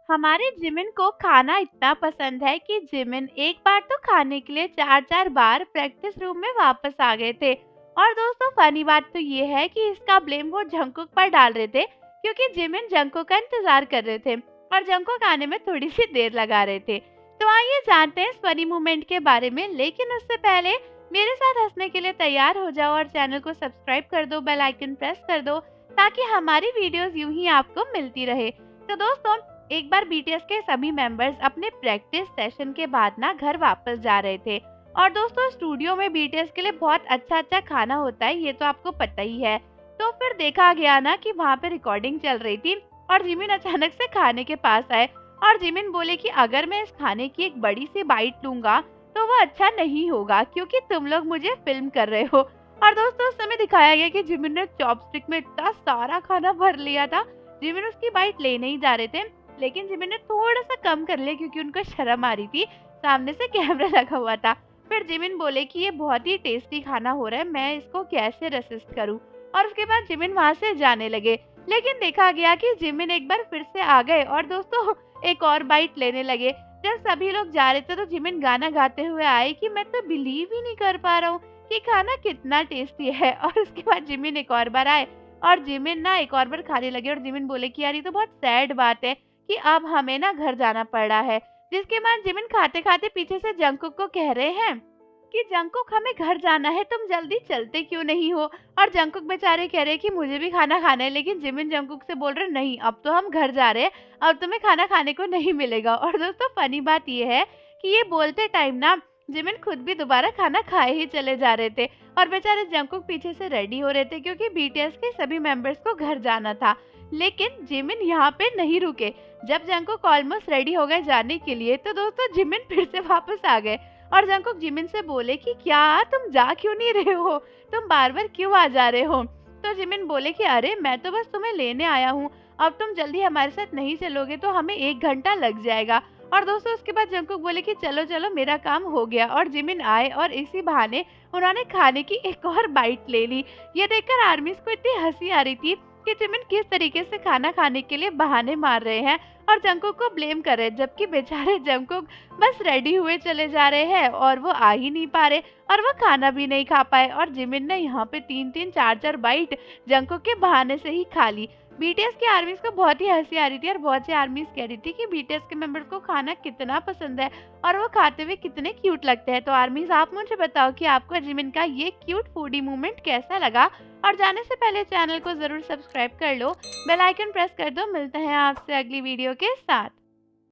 हमारे जिमिन को खाना इतना पसंद है कि जिमिन एक बार तो खाने के लिए 4-4 बार प्रैक्टिस रूम में वापस आ गए थे। और दोस्तों फनी बात तो ये है कि इसका ब्लेम वो जंकुक पर डाल रहे थे क्योंकि जिमिन जंकुक का इंतजार कर रहे थे और जंकुक आने में थोड़ी सी देर लगा रहे थे। तो आइए जानते हैं इस फनी मोमेंट के बारे में, लेकिन उससे पहले मेरे साथ हंसने के लिए तैयार हो जाओ और चैनल को सब्सक्राइब कर दो, बेल आइकन प्रेस कर दो ताकि हमारी वीडियोस यूं ही आपको मिलती रहे। तो दोस्तों एक बार बीटीएस के सभी मेंबर्स अपने प्रैक्टिस सेशन के बाद ना घर वापस जा रहे थे। और दोस्तों स्टूडियो में बीटीएस के लिए बहुत अच्छा खाना होता है, ये तो आपको पता ही है। तो फिर देखा गया ना कि वहाँ पे रिकॉर्डिंग चल रही थी और जिमिन अचानक से खाने के पास आए और जिमिन बोले कि अगर मैं इस खाने की एक बड़ी सी बाइट लूंगा तो वो अच्छा नहीं होगा क्योंकि तुम लोग मुझे फिल्म कर रहे हो। और दोस्तों उस समय दिखाया गया कि जिमिन ने चॉपस्टिक में इतना सारा खाना भर लिया था। जिमिन उसकी बाइट लेने ही जा रहे थे, लेकिन जिमिन ने थोड़ा सा कम कर लिया क्योंकि उनको शर्म आ रही थी, सामने से कैमरा लगा हुआ था। फिर जिमिन बोले कि ये बहुत ही टेस्टी खाना हो रहा है, मैं इसको कैसे रेसिस्ट करूं। और उसके बाद जिमिन वहां से जाने लगे, लेकिन देखा गया कि जिमिन एक बार फिर से आ गए और दोस्तों एक और बाइट लेने लगे। जब सभी लोग जा रहे थे तो जिमिन गाना गाते हुए आए कि मैं तो बिलीव ही नहीं कर पा रहा हूँ कि खाना कितना टेस्टी है। और उसके बाद जिमिन एक और बार आए और जिमिन ना एक और बार खाने लगे और जिमिन बोले कि यार ये तो बहुत सैड बात है कि अब हमें ना घर जाना पड़ रहा है। जिसके बाद जिमिन खाते खाते पीछे से जंकुक को कह रहे हैं कि जंकुक हमें घर जाना है, तुम जल्दी चलते क्यों नहीं हो। और जंकुक बेचारे कह रहे कि मुझे भी खाना खाना है, लेकिन जिमिन जंकुक से बोल रहे नहीं अब तो हम घर जा रहे हैं, अब तुम्हें खाना खाने को नहीं मिलेगा। और दोस्तों फनी बात ये है कि ये बोलते टाइम ना जिमिन खुद भी दोबारा खाना खाए ही चले जा रहे थे और बेचारे जंकुक पीछे से रेडी हो रहे थे क्योंकि बीटीएस के सभी मेंबर्स को घर जाना था। लेकिन जिमिन यहाँ पे नहीं रुके। जब जंकुक ऑलमोस्ट रेडी हो गए जाने के लिए तो दोस्तों जिमिन फिर से वापस आ गए और जंकुक जिमिन से बोले कि क्या तुम जा क्यों नहीं रहे हो, तुम बार बार क्यों आ जा रहे हो। तो जिमिन बोले कि अरे मैं तो बस तुम्हें लेने आया हूँ, अब तुम जल्दी हमारे साथ नहीं चलोगे तो हमें 1 घंटा लग जाएगा। और दोस्तों उसके बाद जंकुक बोले कि चलो चलो मेरा काम हो गया और जिमिन आए और इसी बहाने उन्होंने खाने की एक और बाइट ले ली। ये देखकर आर्मीज को इतनी हंसी आ रही थी कि जिमिन किस तरीके से खाना खाने के लिए बहाने मार रहे हैं और जंकुक को ब्लेम कर रहे हैं, जबकि बेचारे जंकुक बस रेडी हुए चले जा रहे हैं और वो आ ही नहीं पा रहे और वो खाना भी नहीं खा पाए। और जिमिन ने यहाँ पे 3-3 4-4 बाइट जंकुक के बहाने से ही खा ली। बीटीएस की आर्मीज को बहुत ही हंसी आ रही थी और बहुत सी आर्मीज कह रही थी कि बीटीएस के मेंबर्स को खाना कितना पसंद है और वो खाते हुए कितने क्यूट लगते हैं। तो आर्मीज आप मुझे बताओ कि आपको जिमिन का ये क्यूट फूडी मूवमेंट कैसा लगा। और जाने से पहले चैनल को जरूर सब्सक्राइब कर लो, बेल आइकन प्रेस कर दो। मिलते हैं आपसे अगली वीडियो के साथ।